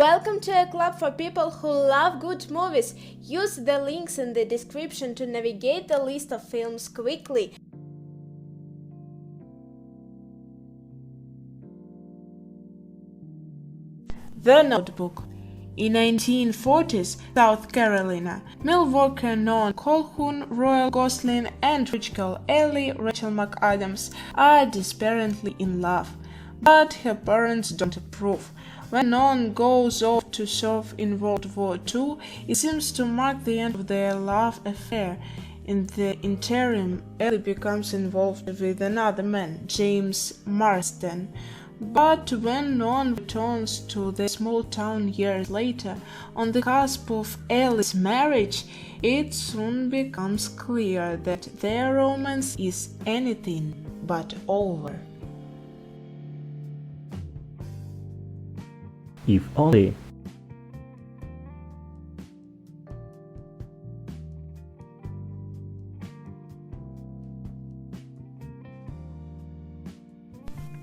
Welcome to a club for people who love good movies. Use the links in the description to navigate the list of films quickly. The Notebook. In 1940s South Carolina, mill worker Noah Calhoun, Royal Gosling, and rich girl Ellie Rachel McAdams are desperately in love, but her parents don't approve. When Noah goes off to serve in World War II, it seems to mark the end of their love affair. In the interim, Ellie becomes involved with another man, James Marsden. But when Noah returns to the small town years later, on the cusp of Ellie's marriage, it soon becomes clear that their romance is anything but over. If only.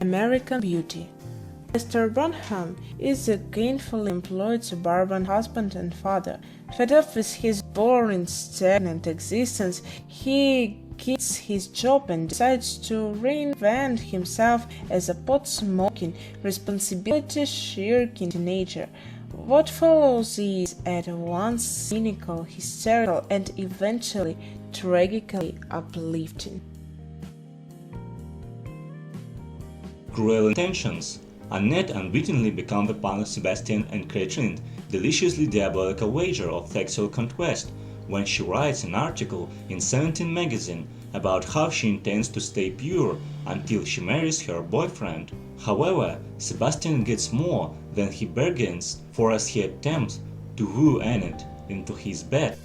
American Beauty. Mr. Bonham is a gainfully employed suburban husband and father. Fed up with his boring, stagnant existence, he quits his job and decides to reinvent himself as a pot-smoking, responsibility-shirking teenager. What follows is at once cynical, hysterical, and eventually tragically uplifting. Cruel intentions. Annette unwittingly becomes the pawn of Sebastian and Catherine's deliciously diabolical wager of sexual conquest when she writes an article in 17 magazine about how she intends to stay pure until she marries her boyfriend. However, Sebastian gets more than he bargains for as he attempts to woo Annette into his bed.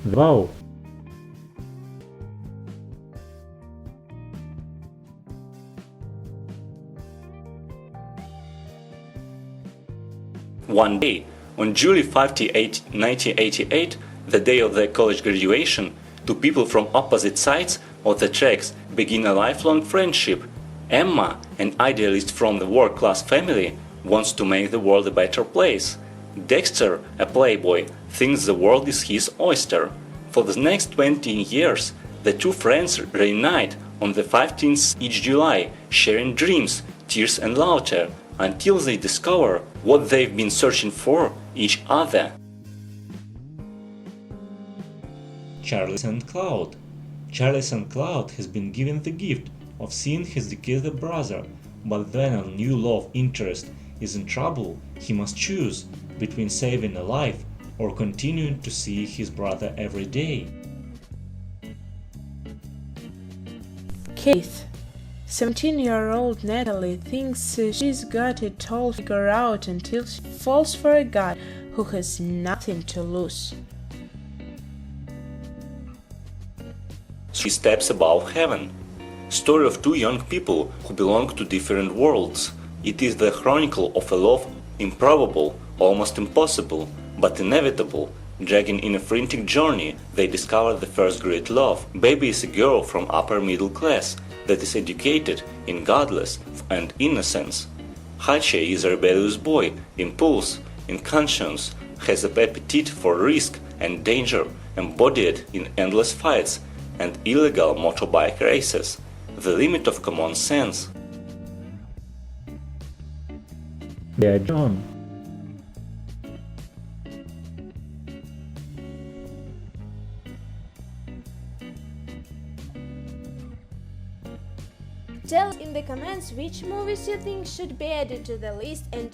Wow! One day, on July 58, 1988, the day of their college graduation, two people from opposite sides of the tracks begin a lifelong friendship. Emma, an idealist from the work-class family, wants to make the world a better place. Dexter, a playboy, thinks the world is his oyster. For the next 20 years, the two friends reunite on the 15th each July, sharing dreams, tears and laughter, until they discover what they've been searching for each other. Charlie St. Cloud. Charlie St. Cloud has been given the gift of seeing his decayed brother, but when a new love interest is in trouble, he must choose between saving a life or continuing to see his brother every day. Keith. 17-year-old Natalie thinks she's got it all figured out until she falls for a guy who has nothing to lose. Three Steps Above Heaven. Story of two young people who belong to different worlds. It is the chronicle of a love improbable, almost impossible, but inevitable. Dragging in a frantic journey, they discover the first great love. Baby is a girl from upper middle class that is educated in godless and innocence. Hache is a rebellious boy, impulse, in conscience, has an appetite for risk and danger, embodied in endless fights and illegal motorbike races, the limit of common sense. Yeah, John. Tell us in the comments which movies you think should be added to the list and